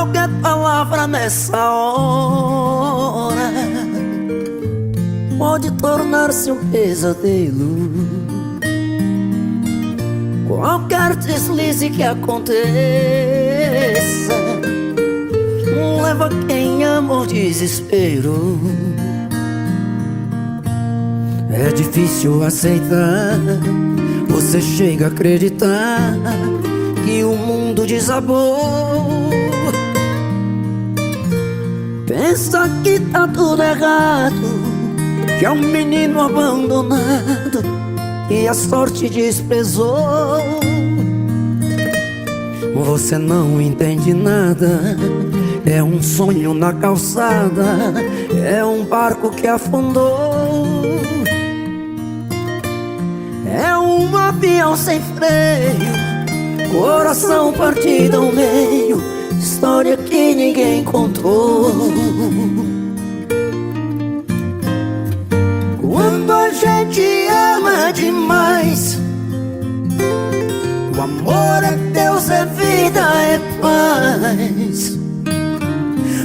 Qualquer palavra nessa hora pode tornar-se um pesadelo. Qualquer deslize que aconteça leva quem ama ao desespero. É difícil aceitar, você chega a acreditar que o mundo desabou. Pensa que tá tudo errado, que é um menino abandonado e a sorte desprezou. Você não entende nada, é um sonho na calçada, é um barco que afundou. É um avião sem freio, coração partido ao meio, história que ninguém contou. Quando a gente ama demais, o amor é Deus, é vida, é paz.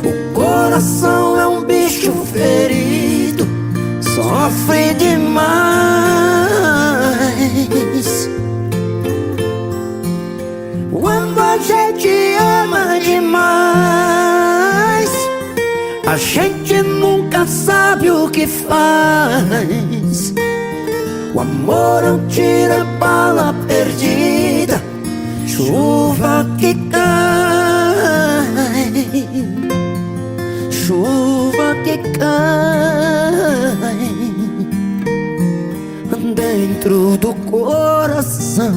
O coração é um bicho ferido, sofre demais. Quando a gente ama demais, a gente nunca sabe o que faz. O amor é um tiro, é bala perdida, chuva que cai, chuva que cai dentro do coração.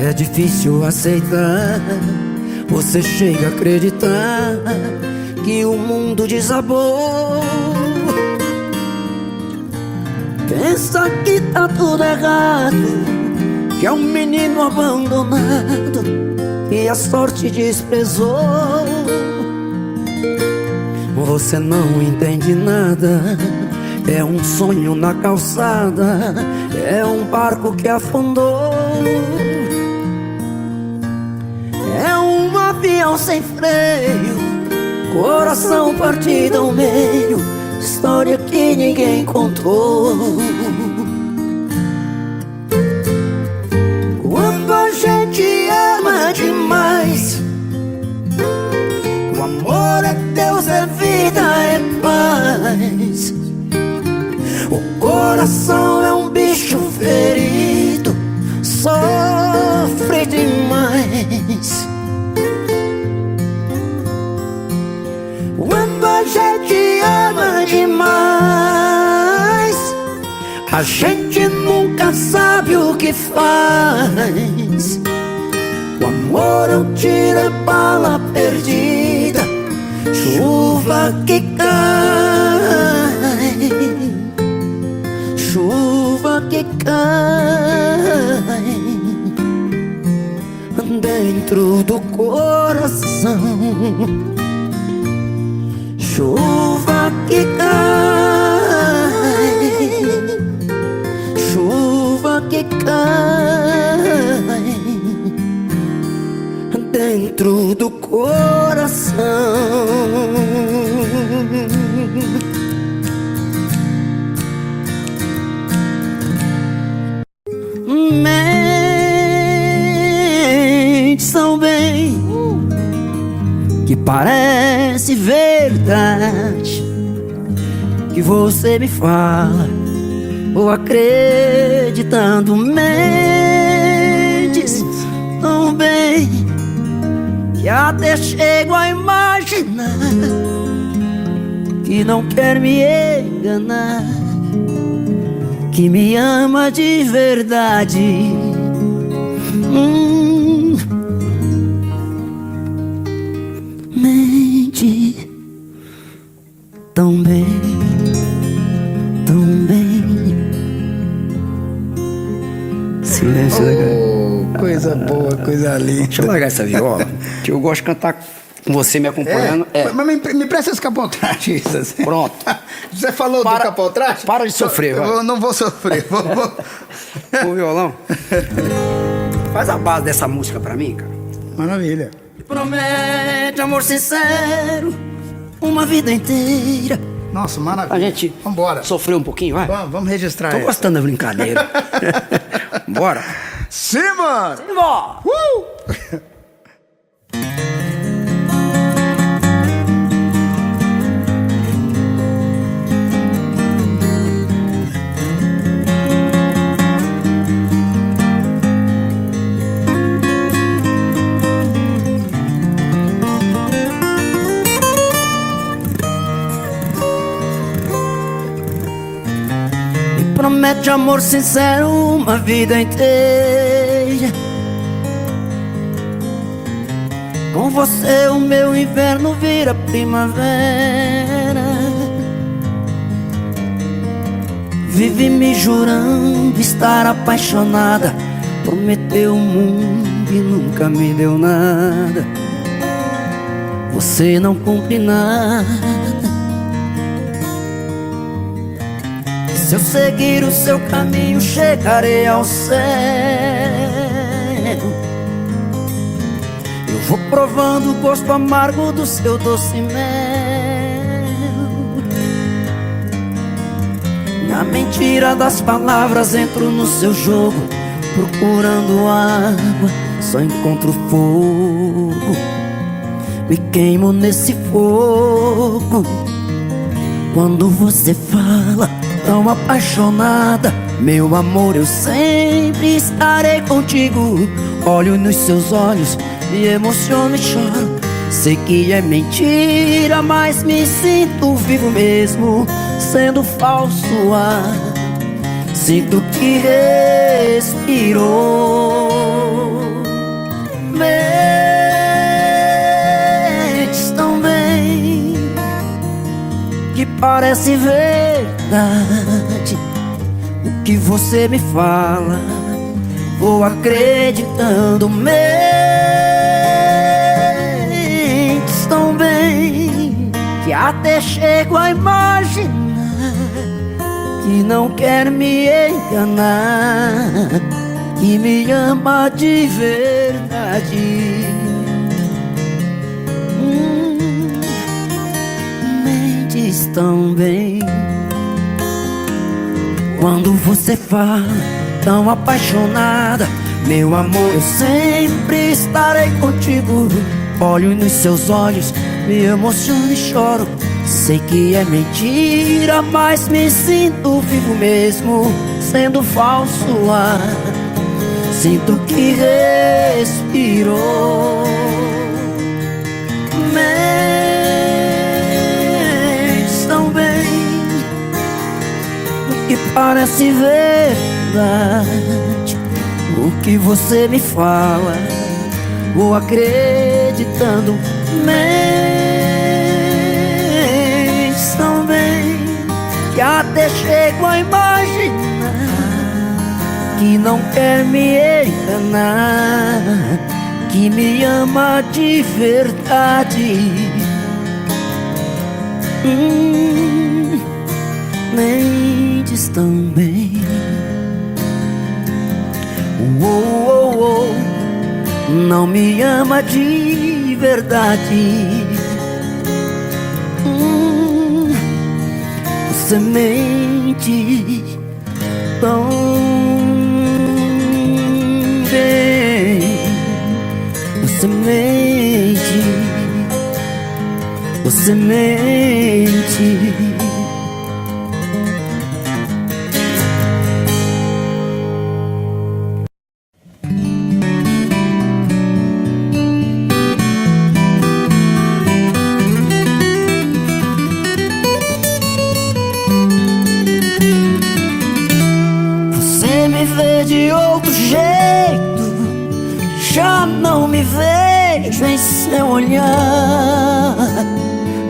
É difícil aceitar, você chega a acreditar que o mundo desabou. Pensa que tá tudo errado, que é um menino abandonado e a sorte desprezou. Você não entende nada, é um sonho na calçada, é um barco que afundou. É um avião sem freio, coração partido ao meio, história que ninguém contou. Quando a gente ama demais, o amor é Deus, é vida, é paz. O coração é um bicho ferido, sofre demais. Quando a gente ama demais, a gente nunca sabe o que faz. O amor é um tiro, é bala perdida, chuva que cai, chuva que cai dentro do coração. Chuva que cai, chuva que cai dentro do coração. Mentes tão bem que parece verdade que você me fala, ou acreditando. Mentes tão bem que até chego a imaginar que não quer me enganar, que me ama de verdade. Mente tão bem, tão bem. Silêncio, né, cara? Coisa boa, coisa linda. Deixa eu largar essa viola, que eu gosto de cantar com você me acompanhando. Mas me presta esse capotraste. Assim. Pronto. Você falou do capotraste? Para de sofrer, vai. Eu não vou sofrer. O violão. Faz a base dessa música pra mim, cara. Maravilha. Promete amor sincero, uma vida inteira. Nossa, maravilha. A gente Vambora. sofreu um pouquinho, vai? Vamos registrar Tô essa. gostando da brincadeira. Bora? Simon! Bora! Promete amor sincero uma vida inteira. Com você o meu inverno vira primavera. Vive me jurando estar apaixonada. Prometeu o mundo e nunca me deu nada. Você não cumpre nada. Se eu seguir o seu caminho, chegarei ao céu. Eu vou provando o gosto amargo do seu doce mel. Na mentira das palavras entro no seu jogo. Procurando água, só encontro fogo. Me queimo nesse fogo. Quando você fala tão apaixonada, meu amor, eu sempre estarei contigo. Olho nos seus olhos, me emociono e choro. Sei que é mentira, mas me sinto vivo mesmo, sendo falso ar. Sinto que respirou. Mentes tão bem que parece verdade. O que você me fala, vou acreditando. Mentes tão bem que até chego a imaginar que não quer me enganar, que me ama de verdade. Mentes tão bem. Quando você fala tão apaixonada, meu amor, eu sempre estarei contigo. Olho nos seus olhos, me emociono e choro. Sei que é mentira, mas me sinto vivo mesmo, sendo falso ar. Sinto que respirou. Mentes tão bem, o que parece verdade. O que você me fala, vou acreditando. Mentes tão bem que até chego a imaginar que não quer me enganar, que me ama de verdade. Mentes tão bem. Não me ama de verdade. Você mente tão bem. Você mente. Você mente. De outro jeito, já não me vejo em seu olhar.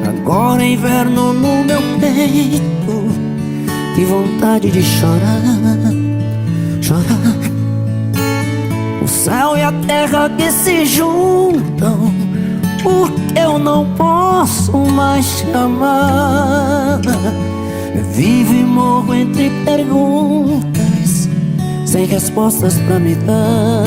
Agora é inverno no meu peito, que vontade de chorar, chorar. O céu e a terra que se juntam, porque eu não posso mais te amar. Vivo e morro entre perguntas, sem respostas pra me dar.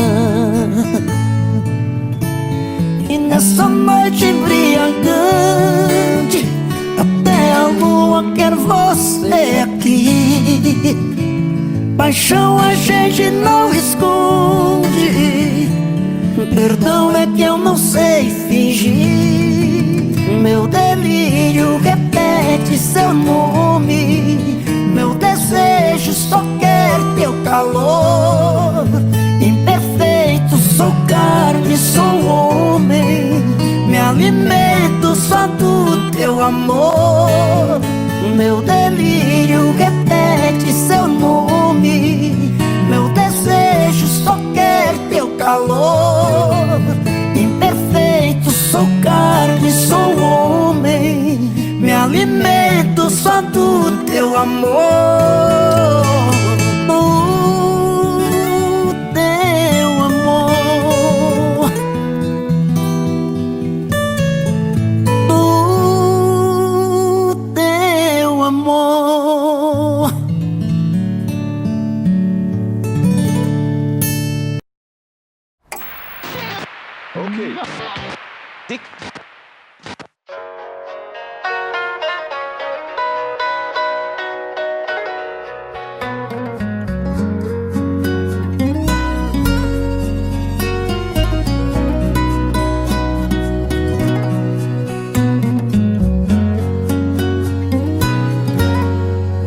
E nessa noite embriagante, até a lua quer você aqui. Paixão a gente não esconde, perdão é que eu não sei fingir. Meu delírio repete seu nome, meu desejo só quer teu calor. Imperfeito, sou carne, sou homem, me alimento só do teu amor. Meu delírio repete seu nome, meu desejo só quer teu calor. Imperfeito, sou carne, sou homem, me alimento só do teu amor. Do teu amor, do teu amor. Okay. Dick.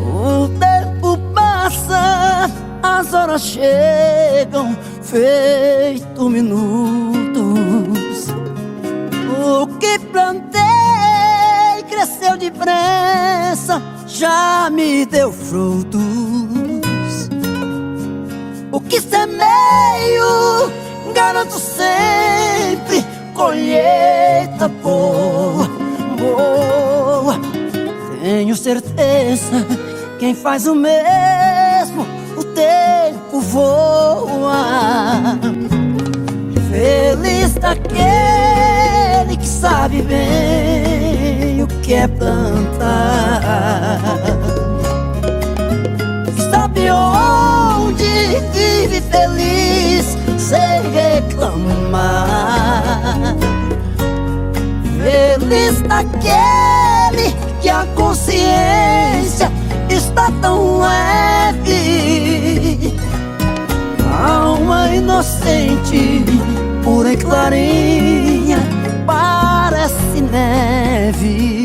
O tempo passa, as horas chegam, feito minutos. O que plantei cresceu depressa, já me deu frutos. O que semeio, garanto sempre colheita boa, boa. Tenho certeza, quem faz o mesmo, o tempo voa. Feliz daquele que sabe bem o que é plantar, sabe onde vive feliz sem reclamar. Feliz daquele que a consciência está tão leve, alma inocente, pura e clarinha, parece neve.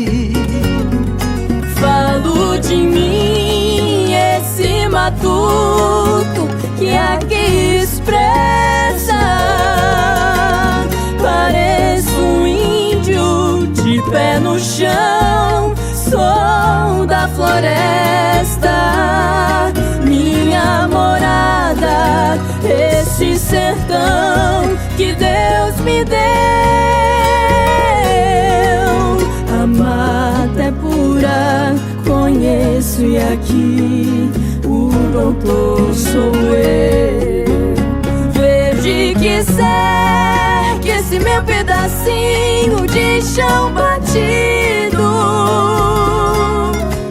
Falo de mim, esse matuto que aqui expressa. Pareço um índio de pé no chão, sou da floresta, minha morada, esse sertão que Deus me deu. A mata é pura, conheço, e aqui o doutor sou eu. Verde que segue esse meu pedacinho de chão batido,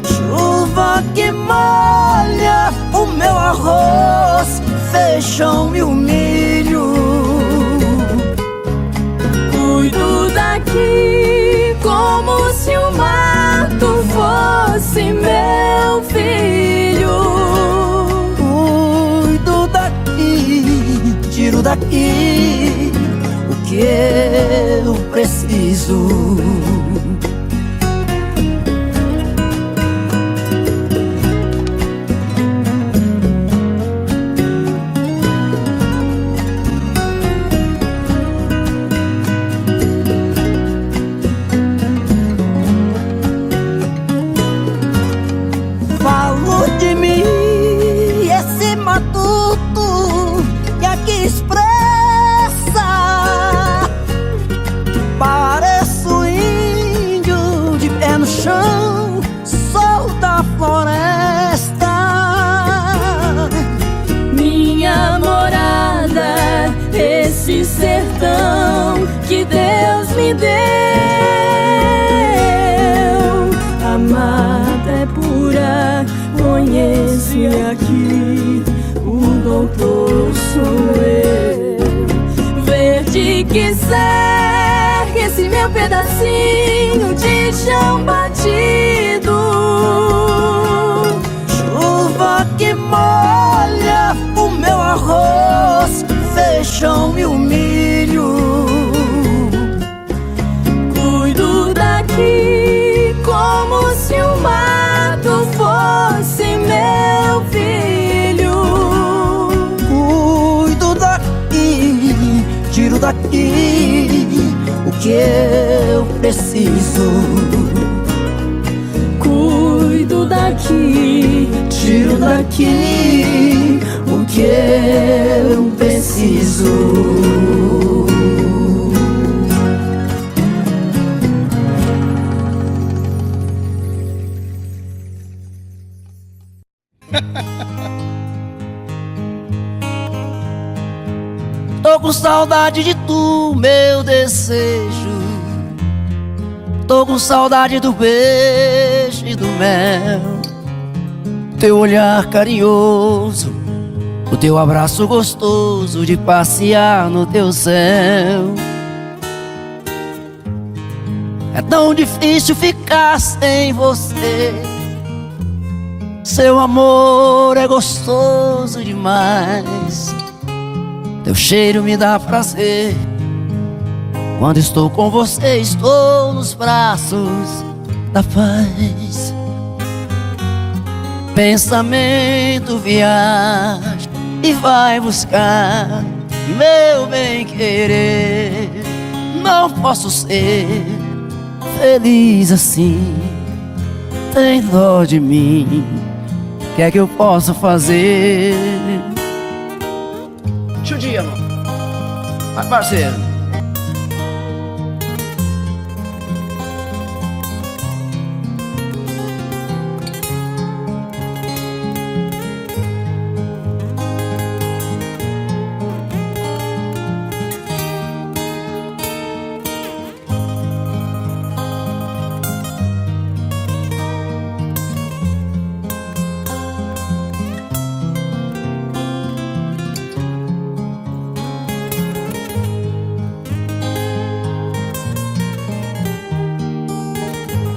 Chuva que molha o meu arroz, feijão e o milho. cuido daqui como se o mato fosse meu filho. Cuido daqui, tiro daqui o que eu preciso. Falo de mim, esse matuto que aqui expressa. Pareço índio perdão que Deus me deu. A mata é pura, conheço, e aqui o doutor sou eu. Verde que cerca esse meu pedacinho de chão batido, chuva que molha o meu arroz, feijão e o milho. cuido daqui como se o mato fosse meu filho. Cuido daqui, tiro daqui o que eu preciso. Cuido daqui, Tiro daqui o que eu preciso. Tô com saudade de tu, meu desejo. Tô com saudade do beijo e do mel, teu olhar carinhoso, o teu abraço gostoso de passear no teu céu. É tão difícil ficar sem você, seu amor é gostoso demais. Teu cheiro me dá prazer, quando estou com você estou nos braços da paz. Pensamento viaja e vai buscar meu bem-querer. Não posso ser feliz assim, tem dó de mim, o que é que eu posso fazer? Chudia, mano. Vai, parceiro.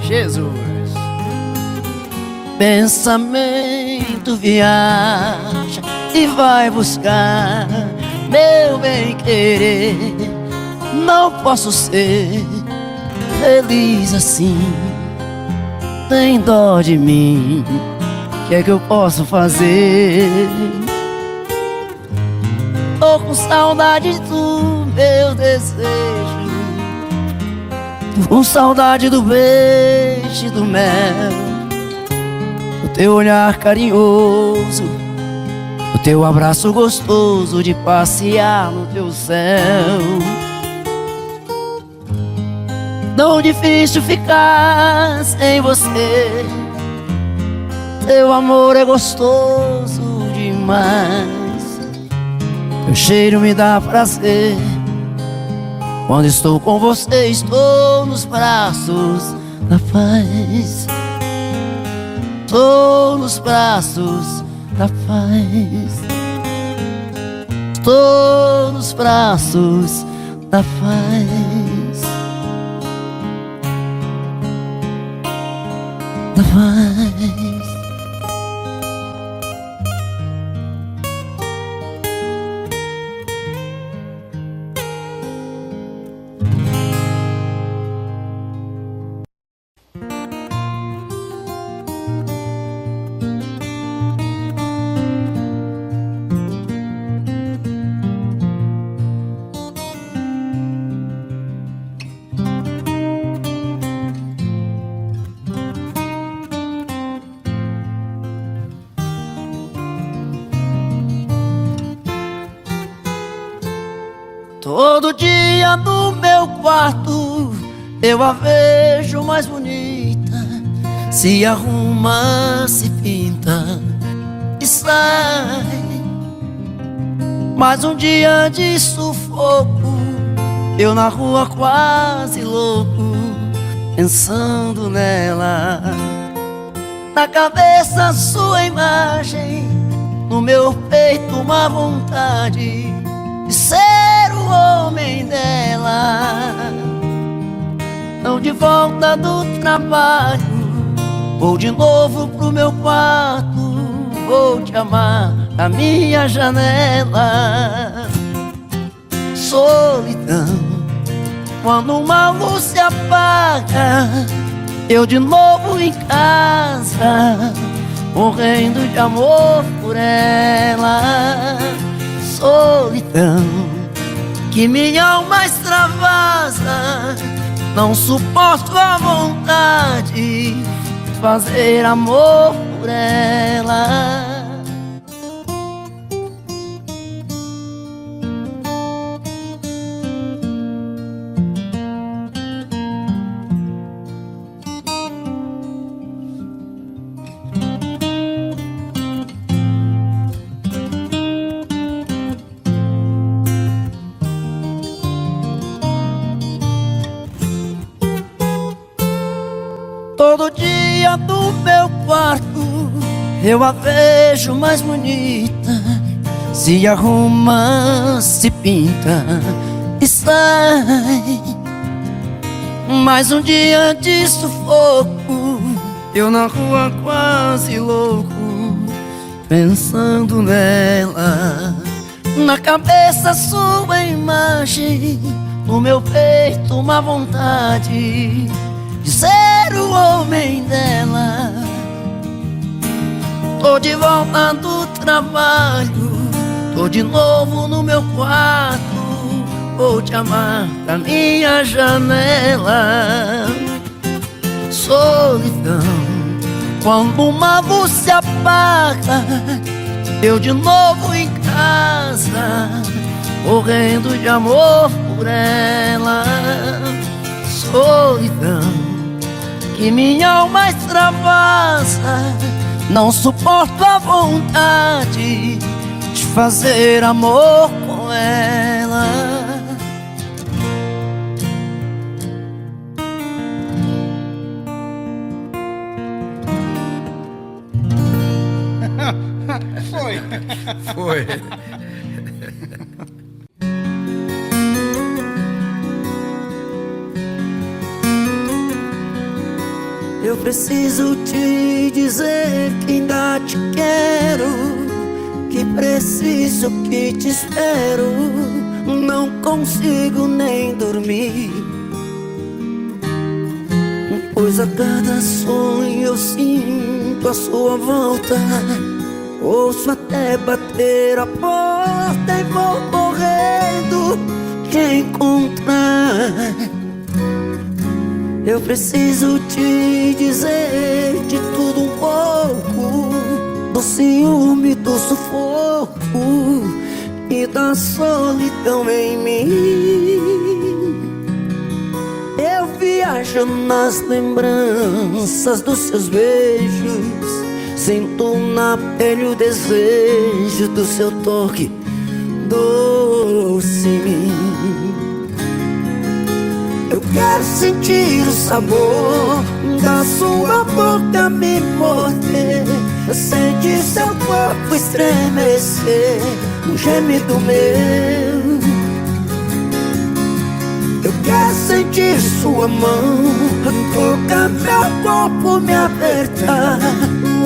Jesus. Pensamento viaja e vai buscar meu bem-querer. Não posso ser feliz assim, tem dó de mim, o que é que eu posso fazer? Tô com saudade de tu, meu desejo. Com saudade do beijo e do mel, o teu olhar carinhoso, o teu abraço gostoso de passear no teu céu. Tão difícil ficar sem você, teu amor é gostoso demais. Teu cheiro me dá prazer, quando estou com você, estou nos braços da paz. Estou nos braços da paz. Estou nos braços da paz. Da paz. Todo dia no meu quarto eu a vejo mais bonita, se arruma, se pinta e sai. Mais um dia de sufoco, Eu na rua quase louco, pensando nela. Na cabeça sua imagem, no meu peito uma vontade de ser o homem dela. Não de volta do trabalho, vou de novo pro meu quarto, vou te amar da minha janela. Solidão, quando uma luz se apaga, eu de novo em casa, morrendo de amor por ela. Solidão, que minha alma extravasa, não suporto a vontade de fazer amor por ela. Todo dia do meu quarto eu a vejo mais bonita, se arruma, se pinta e sai. Mais um dia de sufoco, eu na rua quase louco, pensando nela. Na cabeça sua imagem, no meu peito uma vontade de ser o homem dela. Tô de volta do trabalho, tô de novo no meu quarto, vou te amar da minha janela. Solidão, quando uma luz se apaga, eu de novo em casa, morrendo de amor por ela. Solidão, que minha alma extravasa, não suporto a vontade de fazer amor com ela. Foi. Eu preciso te dizer que ainda te quero, que preciso, que te espero. Não consigo nem dormir, pois a cada sonho eu sinto a sua volta. Ouço até bater a porta e vou correndo te encontrar. Eu preciso te dizer de tudo um pouco, do ciúme, do sufoco e da solidão em mim. Eu viajo nas lembranças dos seus beijos, sinto na pele o desejo do seu toque doce em mim. Eu quero sentir o sabor da sua boca me morder, eu sentir seu corpo estremecer no gemido meu. Eu quero sentir sua mão tocar meu corpo, me apertar,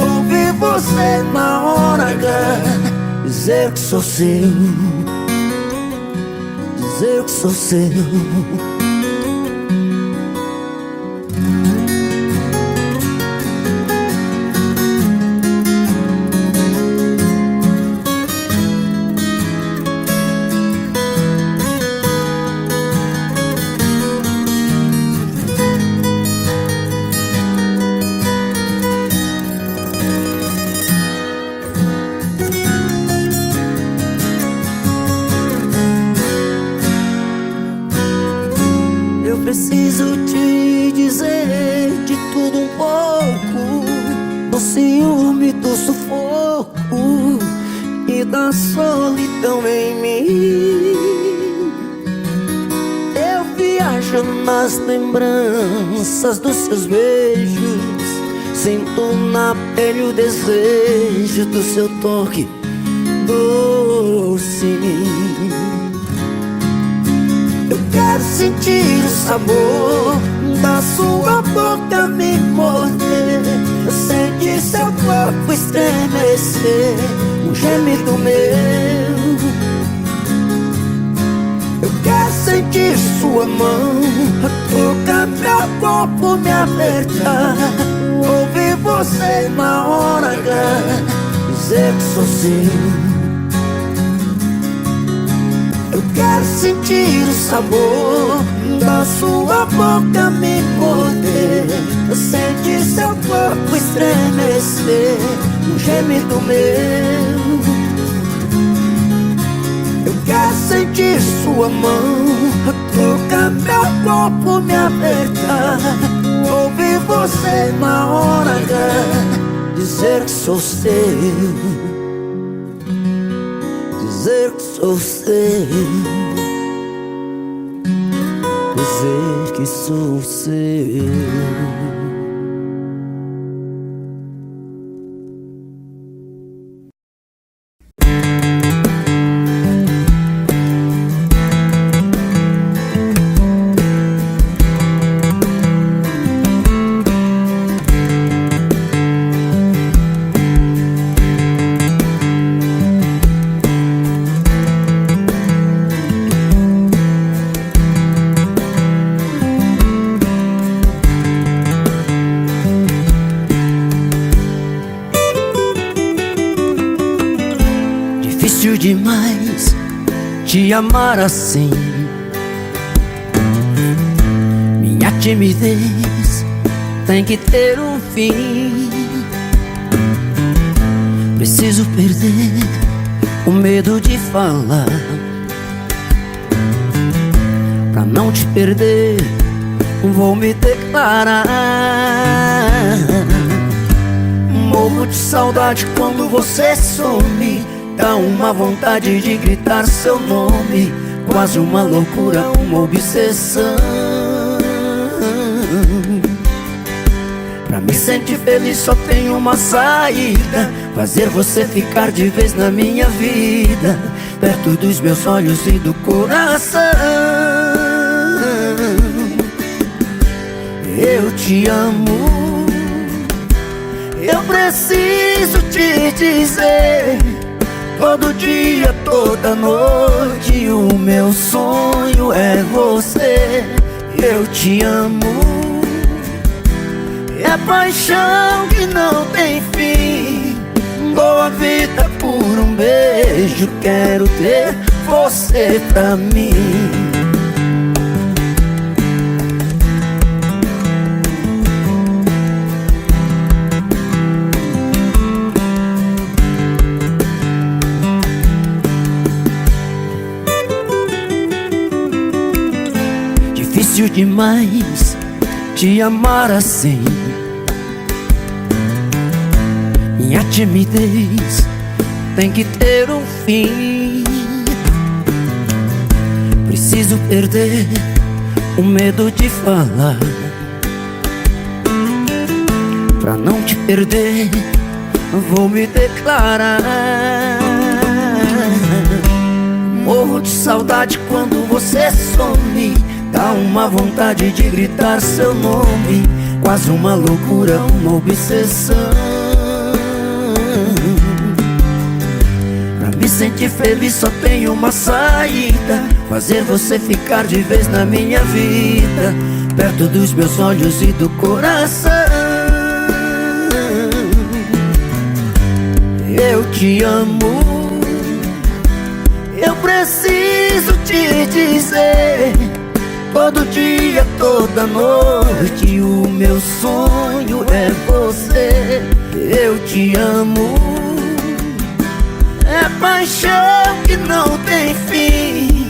ouvir você na hora H dizer que sou seu, dizer que sou seu. Eu preciso te dizer de tudo um pouco, do ciúme, do sufoco e da solidão em mim. vejo nas lembranças dos seus beijos, sinto na pele o desejo do seu toque doce. Eu quero sentir o sabor da sua boca me morder, sentir seu corpo estremecer, um gemido meu. Eu quero sentir sua mão tocar meu corpo, me apertar, ouvir você na hora H dizer que sou seu. Eu quero sentir o sabor da sua boca me morder, sentir seu corpo estremecer, um gemido meu. Eu quero sentir sua mão tocar meu corpo, me apertar, ouvir você na hora H dizer que sou seu, dizer que sou seu, dizer que sou seu. Difícil demais te amar assim. Minha timidez tem que ter um fim. Preciso perder o medo de falar, pra não te perder vou me declarar. Morro de saudade quando você some, dá uma vontade de gritar seu nome, quase uma loucura, uma obsessão. Pra me sentir feliz só tem uma saída, fazer você ficar de vez na minha vida, perto dos meus olhos e do coração. Eu te amo, eu preciso te dizer, todo dia, toda noite, o meu sonho é você. Eu te amo, é paixão que não tem fim. Dou a vida por um beijo, quero ter você pra mim. Difícil demais te amar assim. Minha timidez tem que ter um fim. Preciso perder o medo de falar, pra não te perder vou me declarar. Morro de saudade quando você some, dá uma vontade de gritar seu nome, quase uma loucura, uma obsessão. Pra me sentir feliz só tem uma saída, fazer você ficar de vez na minha vida, perto dos meus olhos e do coração. Eu te amo, eu preciso te dizer, todo dia, toda noite, o meu sonho é você. Eu te amo, é paixão que não tem fim.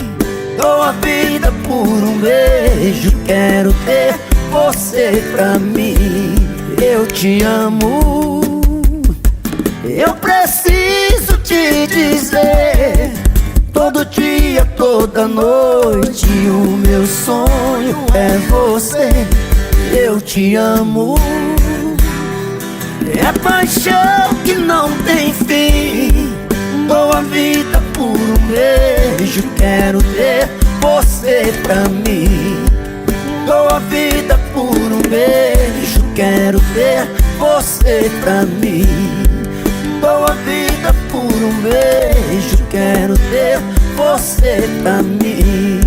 Dou a vida por um beijo, quero ter você pra mim. Eu te amo, eu preciso te dizer, todo dia, toda noite, o meu sonho sonho é você. Eu te amo. É paixão que não tem fim. Dou a vida por um beijo. Quero ter você pra mim. Dou a vida por um beijo. Quero ter você pra mim. Dou a vida por um beijo. Quero ter você pra mim.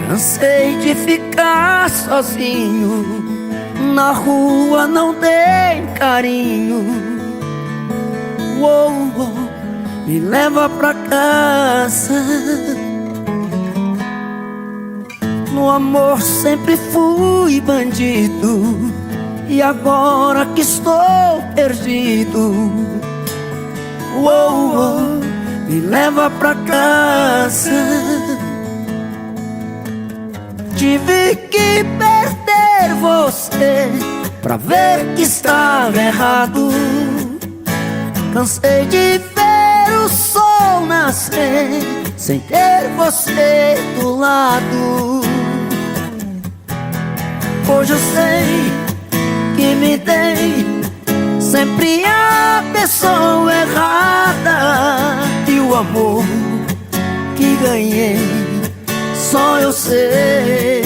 Cansei de ficar sozinho. Na rua não tem carinho. Uou, uou, me leva pra casa. No amor sempre fui bandido. E agora que estou perdido, uou, uou, me leva pra casa. Tive que perder você pra ver que estava errado. Cansei de ver o sol nascer sem ter você do lado. Hoje eu sei que me dei sempre a pessoa errada. E o amor que ganhei só eu sei,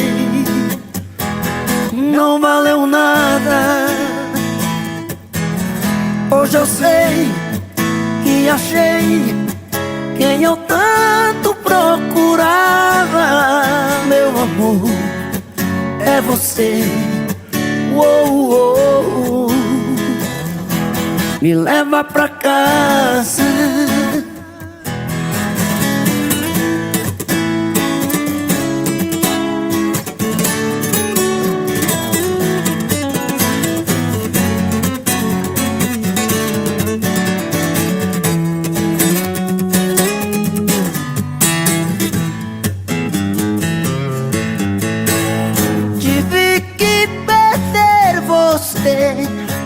não valeu nada. Hoje eu sei que achei quem eu tanto procurava. Meu amor, é você. Uou, uou, me leva pra casa.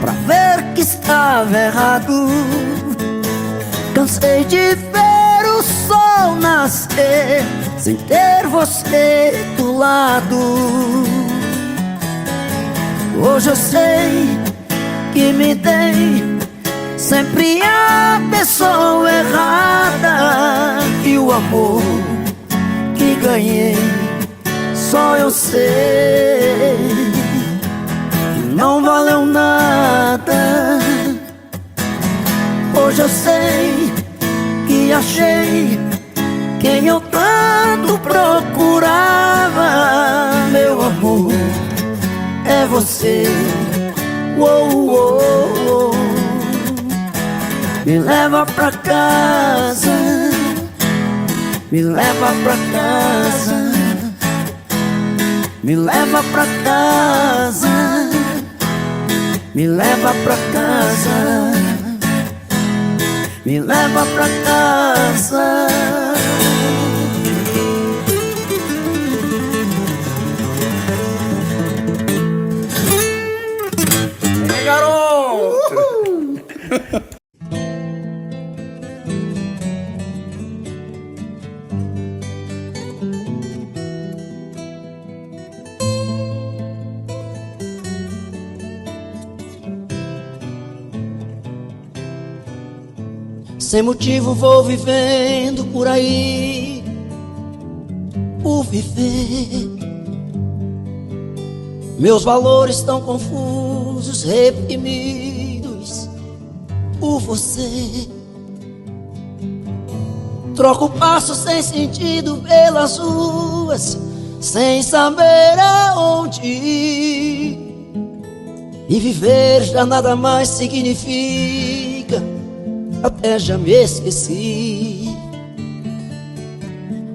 Pra ver que estava errado. Cansei de ver o sol nascer sem ter você do lado. Hoje eu sei que me dei sempre a pessoa errada. E o amor que ganhei só eu sei, não valeu nada. Hoje eu sei que achei quem eu tanto procurava. Meu amor, é você. Uou, uou, uou, me leva pra casa. Me leva pra casa. Me leva pra casa. Me leva pra casa. Me leva pra casa. Garoto! Sem motivo vou vivendo por aí, por viver. Meus valores estão confusos, reprimidos por você. Troco passo sem sentido pelas ruas, sem saber aonde ir. E viver já nada mais significa, até já me esqueci.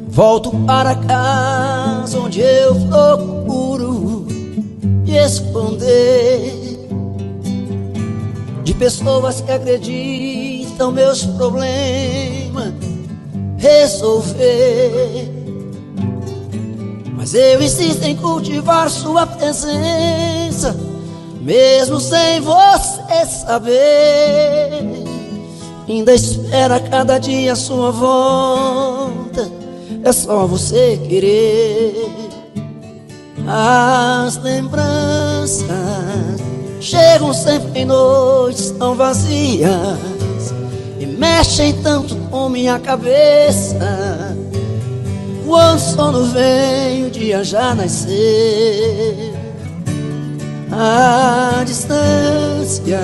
Volto para casa onde eu procuro me esconder. pessoas que acreditam meus problemas resolver, mas eu insisto em cultivar sua presença, mesmo sem você saber. Ainda espera cada dia a sua volta, é só você querer. As lembranças chegam sempre em noites tão vazias e mexem tanto com minha cabeça. Quando o sono vem, o dia já nasceu. A distância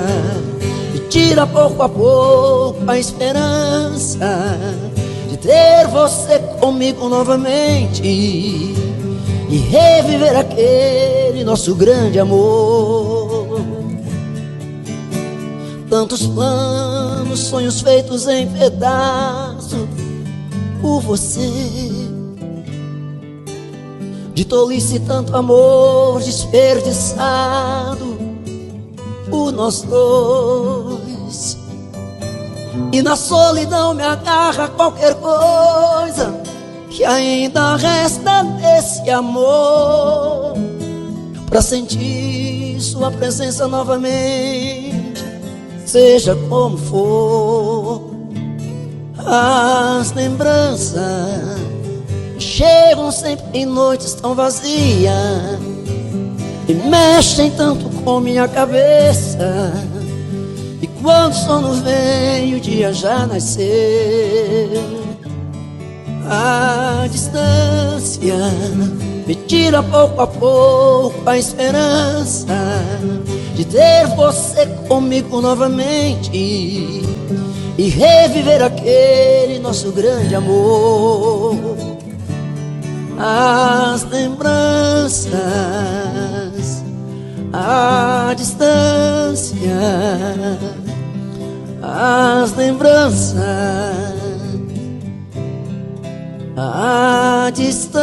me tira pouco a pouco a esperança de ter você comigo novamente e reviver aquele nosso grande amor. Tantos planos, sonhos feitos em pedaços por você, de tolice tanto amor desperdiçado por nós dois. E na solidão me agarra qualquer coisa que ainda resta desse amor, pra sentir sua presença novamente, seja como for. As lembranças chegam sempre em noites tão vazias e mexem tanto com minha cabeça. E quando o sono vem, o dia já nasceu. A distância me tira pouco a pouco a esperança de ter você comigo novamente e reviver aquele nosso grande amor. As lembranças, a distância, as lembranças, a distância.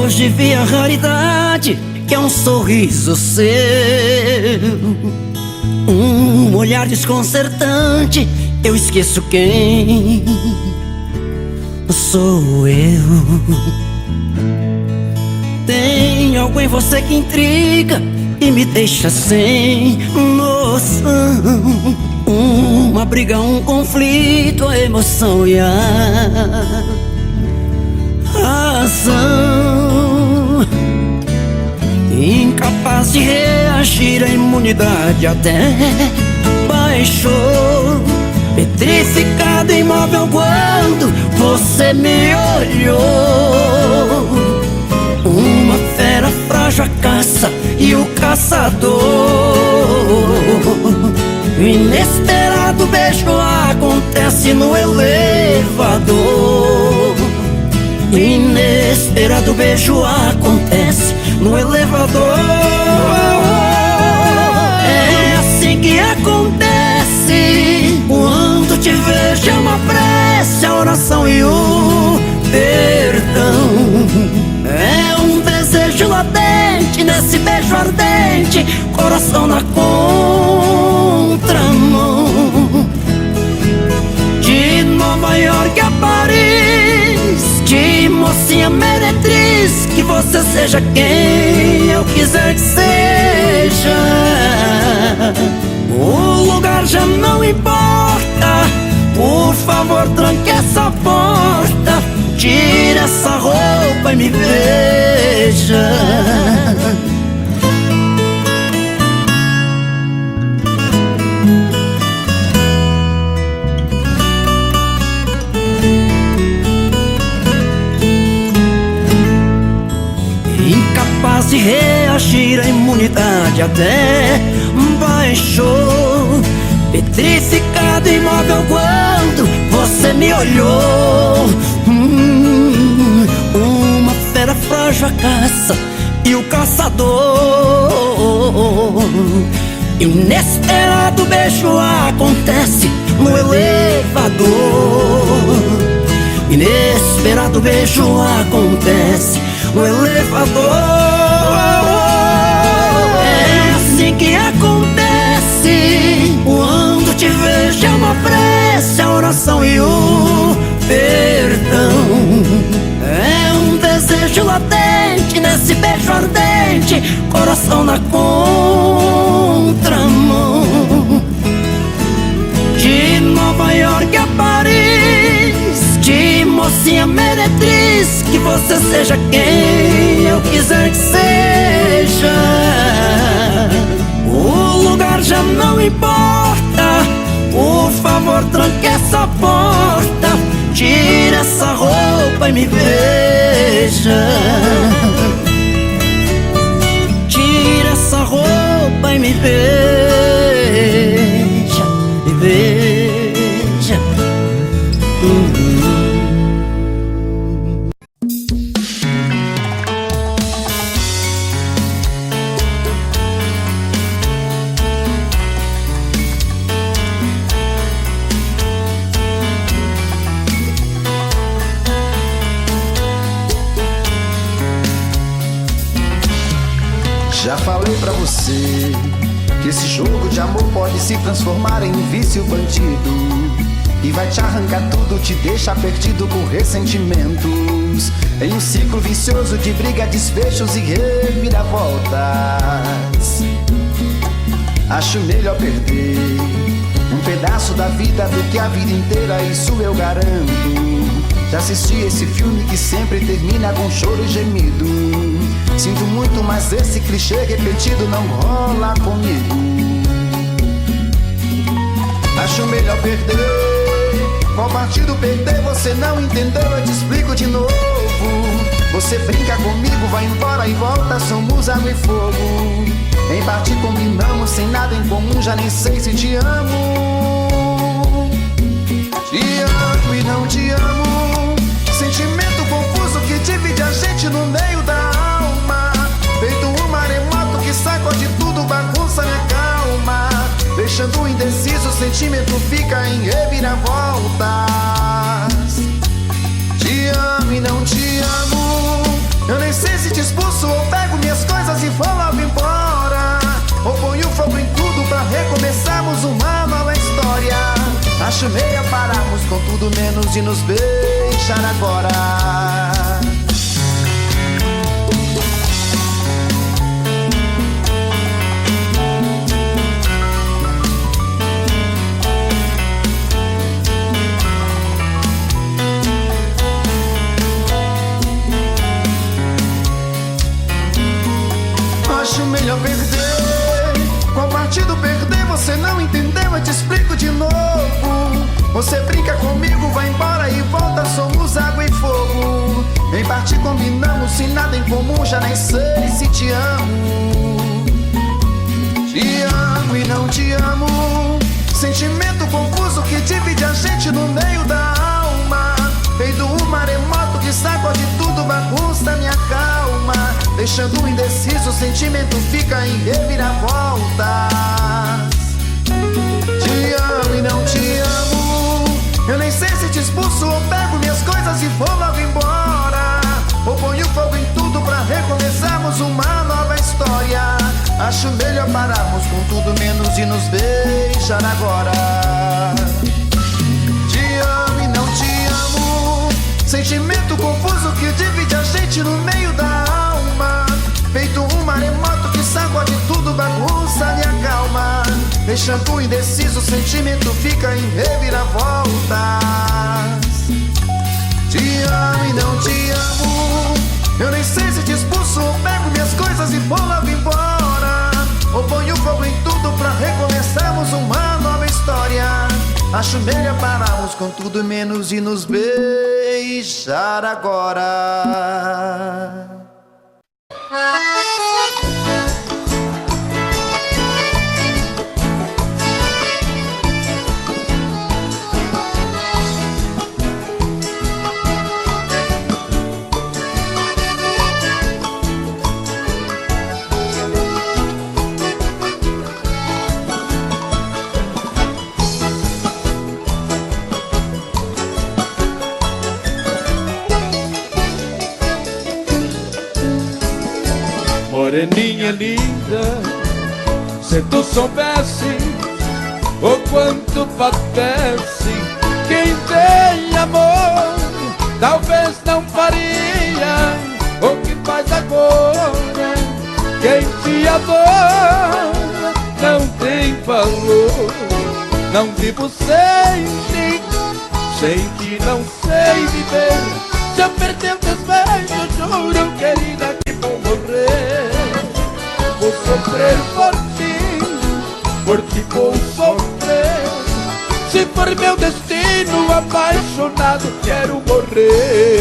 Hoje vi a raridade que é um sorriso seu, um olhar desconcertante, eu esqueço quem sou eu. Tem algo em você que intriga e me deixa sem noção. Uma briga, um conflito, a emoção e a razão. Incapaz de reagir, a imunidade até baixou. Petrificado, imóvel quando você me olhou. Uma fera frágil a caça e o caçador. Inesperado beijo acontece no elevador. Inesperado beijo acontece no elevador. É assim que acontece quando te vejo, é uma prece, a oração e o perdão. É um desejo latente nesse beijo ardente, coração na contramão. De Nova York a Paris, de mocinha meretriz, que você seja quem eu quiser que seja. O lugar já não importa, por favor tranque essa porta, tire essa roupa e me veja. Incapaz de reagir, a imunidade até baixou. Petrificado, imóvel quando você me olhou. Uma fera frágil a caça e o caçador. Inesperado beijo acontece no elevador. Inesperado beijo acontece no elevador. É assim que acontece quando te vejo. É uma prece, a oração e o perdão. É um desejo latente nesse beijo ardente, coração na contramão. De Nova York a Paris, de mocinha meretriz, que você seja quem eu quiser que seja. O lugar já não importa, por favor tranque essa porta, tira essa roupa e me veja. Tira essa roupa e me veja, me veja. Já falei pra você que esse jogo de amor pode se transformar em um vício bandido, e vai te arrancar tudo, te deixar perdido por ressentimentos, em um ciclo vicioso de briga, desfechos e reviravoltas. Acho melhor perder um pedaço da vida do que a vida inteira, isso eu garanto. Já assisti esse filme que sempre termina com choro e gemido. Sinto muito, mas esse clichê repetido não rola comigo. Acho melhor perder. Qual partido perder? Você não entendeu, eu te explico de novo. Você brinca comigo, vai embora e volta, somos água e fogo. Em parte combinamos, sem nada em comum, já nem sei se te amo. Te amo e não te amo. Sentimento confuso que divide a gente no meio da alma. Feito um maremoto que sacode tudo, bagunça minha calma. Deixando indeciso, o sentimento fica em reviravoltas. Te amo e não te amo. Eu nem sei se te expulso ou pego minhas coisas e vou logo embora, ou ponho fogo em tudo pra recomeçarmos uma nova história. Acho meio pararmos com tudo menos de nos beijar agora. Acho melhor perder. Qual partido perder? Você não entendeu, eu te explico de novo. Você brinca comigo, vai embora e volta, somos água e fogo. Em parte combinamos, sem nada em comum, já nem sei se te amo. Te amo e não te amo. Sentimento confuso que divide a gente no meio da alma. Feito um maremoto que sacode tudo, bagunça minha calma. Deixando indeciso, o sentimento fica em reviravoltas. Te amo e não te amo. Eu nem sei se te expulso ou pego minhas coisas e vou logo embora, ou ponho fogo em tudo pra recomeçarmos uma nova história. Acho melhor pararmos com tudo menos de nos beijar agora. Te amo e não te amo. Sentimento confuso que divide a gente no meio da alma. Feito um maremoto que sacode tudo, bagunça minha calma. Deixando indeciso, o sentimento fica em reviravoltas. Te amo e não te amo. Eu nem sei se te expulso ou pego minhas coisas e vou logo embora, ou ponho fogo em tudo pra recomeçarmos uma nova história. Acho melhor pararmos com tudo menos de nos beijar agora. Moreninha linda, se tu soubesse o quanto padece quem tem amor, talvez não faria o que faz agora. Quem te adora não tem valor. Não vivo sem ti, sem ti não sei viver. Se eu perder teus beijos, juro, querida, que vou morrer. Vou sofrer por ti vou sofrer. Se for meu destino, apaixonado, quero morrer.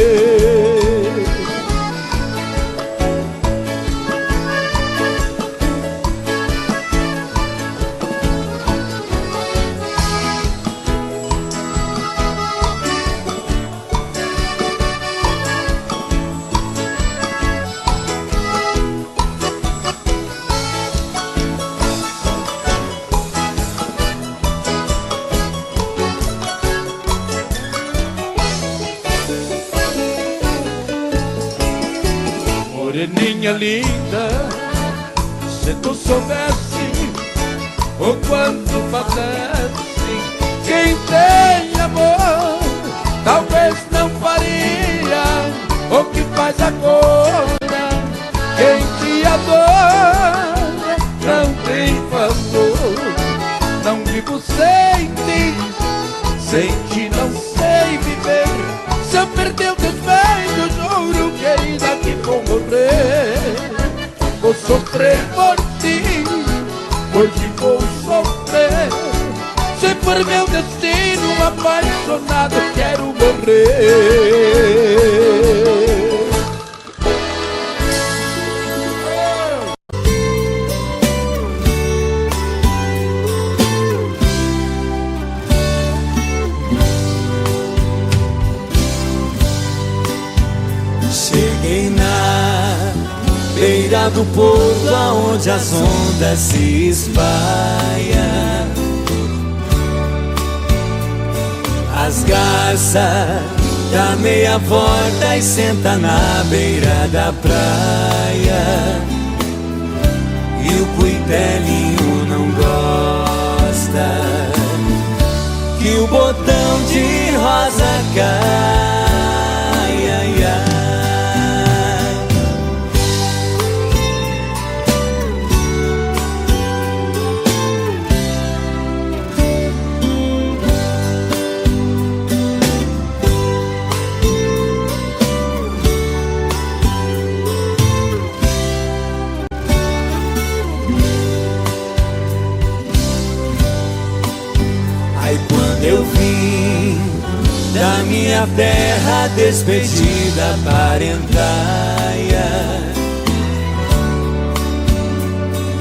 Moreninha linda, se tu soubesse o quanto padece quem tem amor, talvez não faria o que faz agora. Quem te adora não tem valor. Não vivo sem ti, sem ti não sei viver. Se eu perder teus beijos, juro, querida, que vou morrer. Vou sofrer por ti vou sofrer. Se for meu destino, apaixonado, quero morrer. Cheguei na beira do porto, aonde as ondas se espalham. As garças dá meia volta e senta na beira da praia. E o cuitelinho não gosta que o botão de rosa cai. Ai, ai. Quando eu vim da minha terra, despedida parentaia,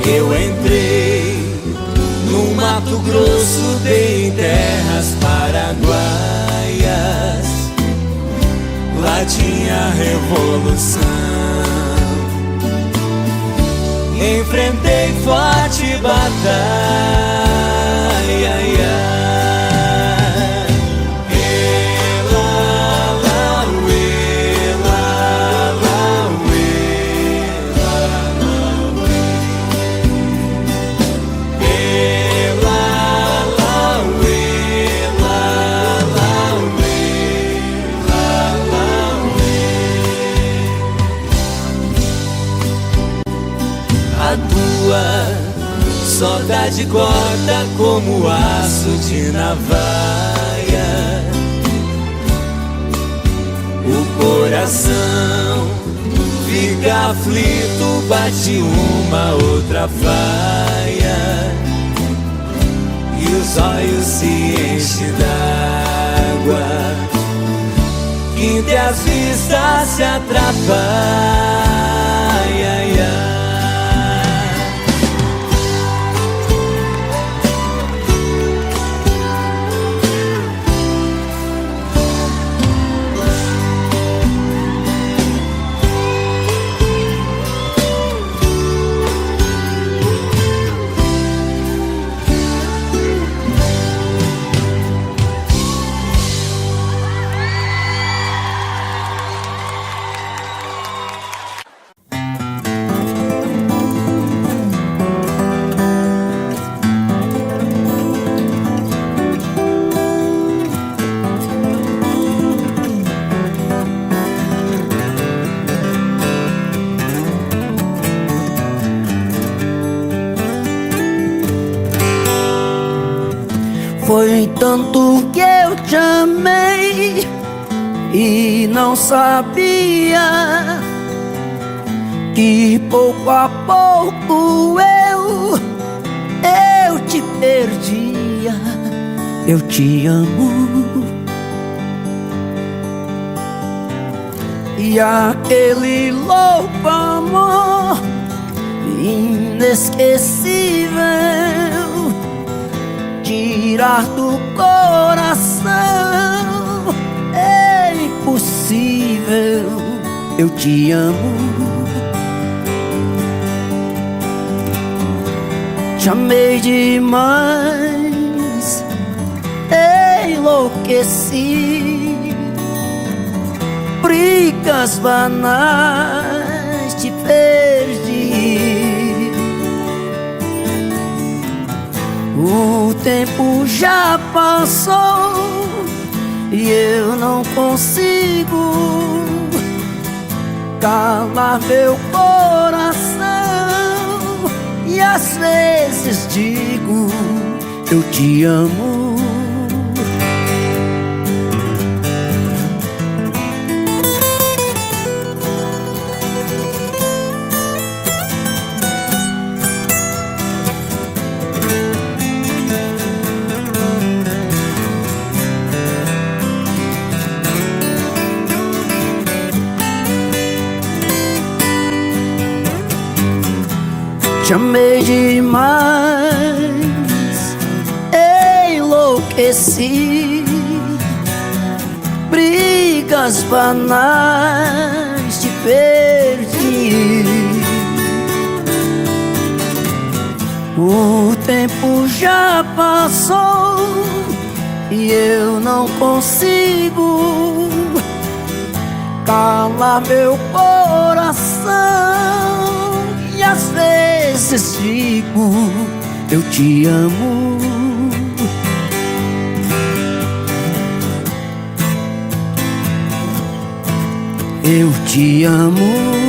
eu entrei no Mato Grosso, dei em terras paraguaias. Lá tinha revolução, enfrentei forte batalha. A tua saudade corta como aço de navalha. O coração fica aflito, bate uma outra faia. E os olhos se enchem d'água, quinta as vistas se atrapalham. Foi tanto que eu te amei e não sabia que pouco a pouco eu te perdia. Eu te amo. E aquele louco amor inesquecível, tirar do coração é impossível. Eu te amo. Te amei demais, enlouqueci. Brigas banais te perdi. O tempo já passou e eu não consigo calar meu coração. E às vezes digo, eu te amo. Te amei demais, enlouqueci. Brigas banais te perdi. O tempo já passou e eu não consigo calar meu coração. E às vezes digo, eu te amo. Eu te amo.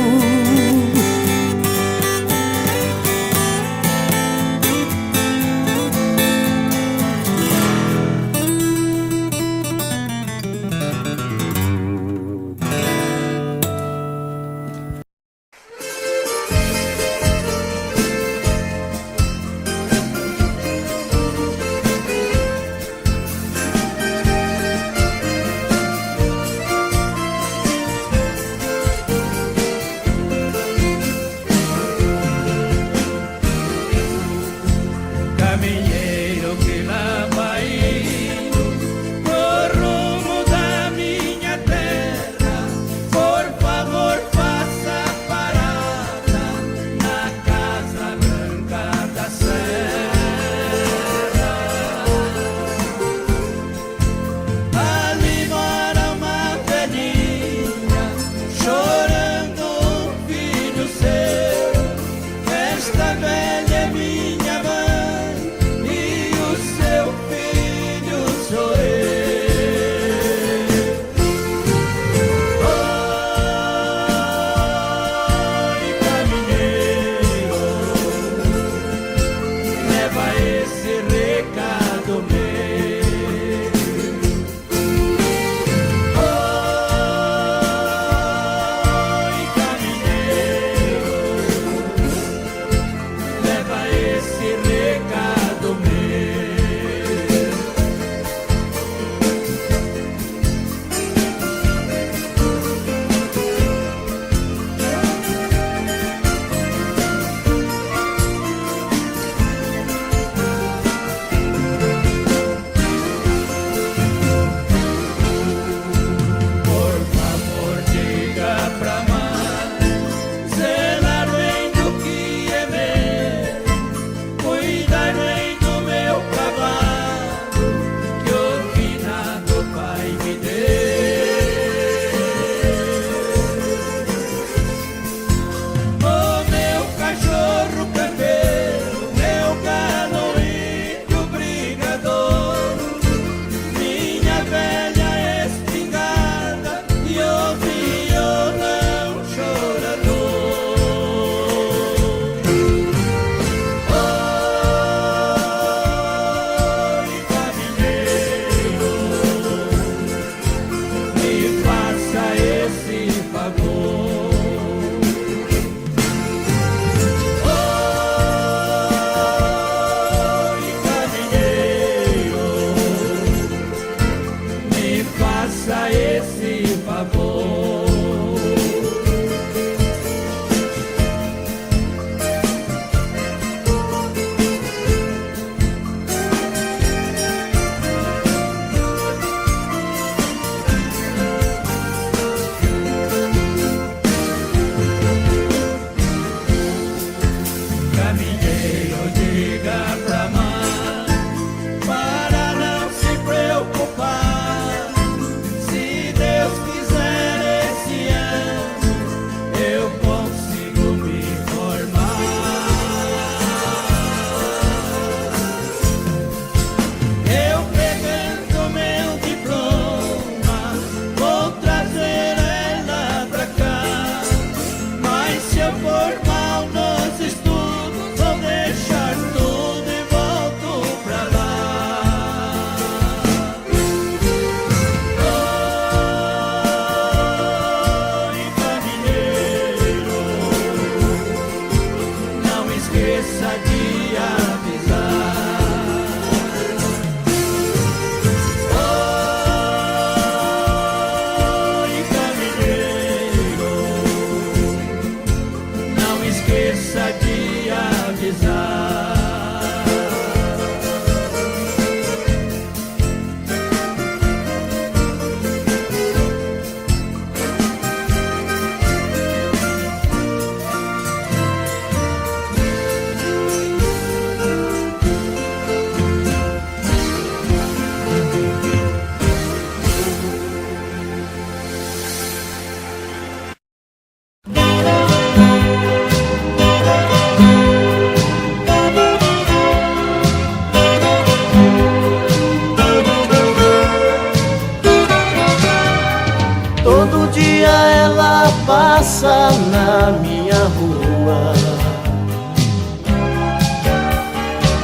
na minha rua,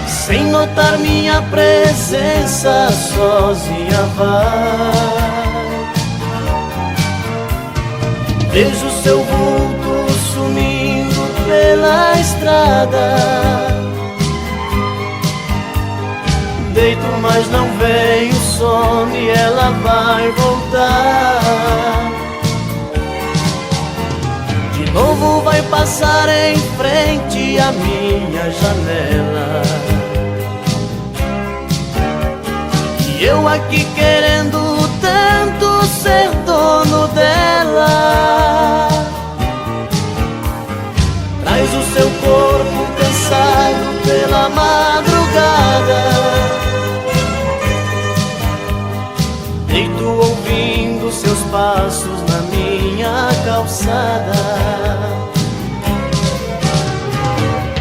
sem notar minha presença, sozinha vai. Vejo seu vulto sumindo pela estrada, deito mas não vem o sono e ela vai voltar. De novo vai passar em frente à minha janela, e eu aqui querendo tanto ser dono dela. Traz o seu corpo cansado pela madrugada, deito ouvindo seus passos na minha calçada.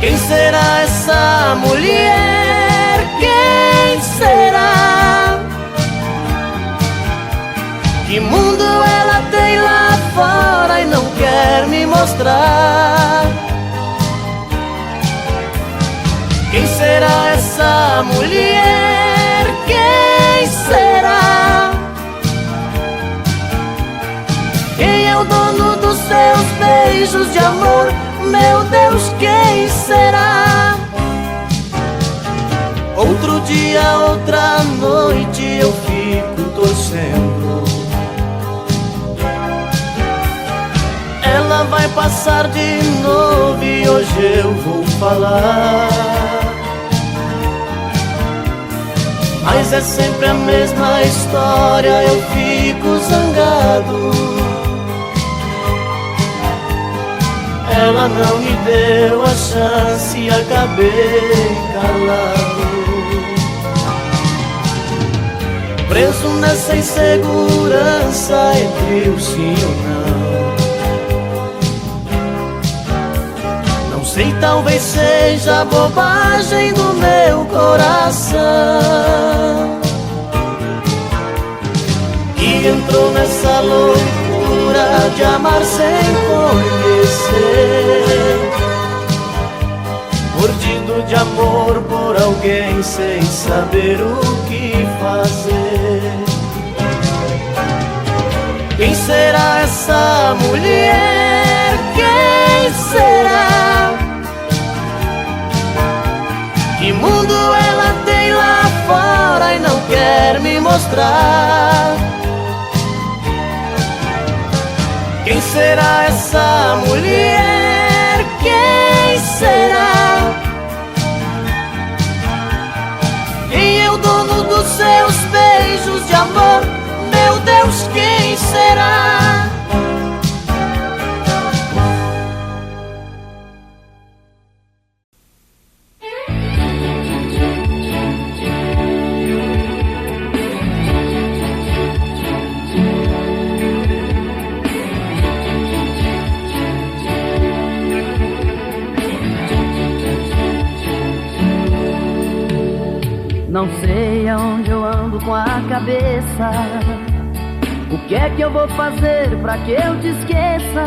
Quem será essa mulher? Quem será? Que mundo ela tem lá fora e não quer me mostrar? Quem será essa mulher? Quem será? Quem é o dono dos seus beijos de amor? Meu Deus, quem será? Outro dia, outra noite eu fico torcendo. Ela vai passar de novo e hoje eu vou falar. Mas é sempre a mesma história, eu fico zangado. Ela não me deu a chance e acabei calado, preso nessa insegurança entre o sim ou não. Não sei, talvez seja bobagem do meu coração, que entrou nessa loucura de amar sem conhecer, mordido de amor por alguém sem saber o que fazer. Quem será essa mulher? Quem será? Que mundo ela tem lá fora e não quer me mostrar? Quem será essa mulher? Quem será? Quem é o dono dos seus beijos de amor? Meu Deus, quem será? Não sei aonde eu ando com a cabeça. O que é que eu vou fazer pra que eu te esqueça?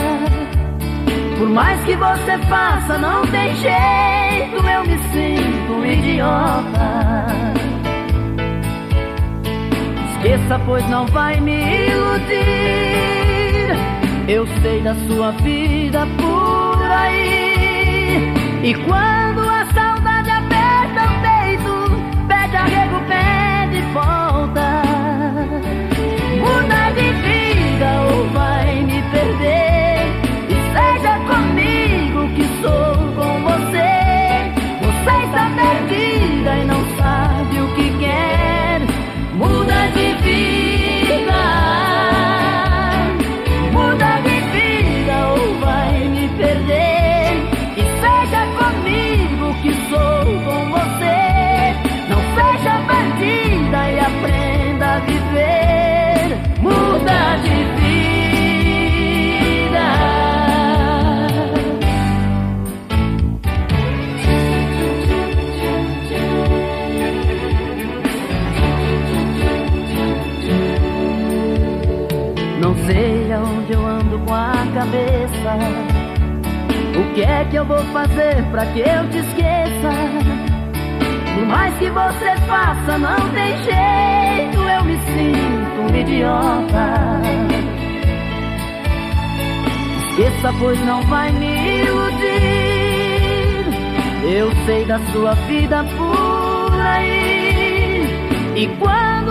Por mais que você faça, não tem jeito, eu me sinto um idiota. Esqueça, pois não vai me iludir. Eu sei da sua vida por aí. E quando a saudade aperta o peito, pede arrego, pede volta. Muda de vida ou vai me perder. E seja comigo que sou com você. Você está perdida e não sabe o que quer. Muda de vida. Muda de vida ou vai me perder. E seja comigo O que é que eu vou fazer pra que eu te esqueça? Por mais que você faça, não tem jeito, eu me sinto um idiota. Esqueça, pois não vai me iludir. Eu sei da sua vida por aí. E quando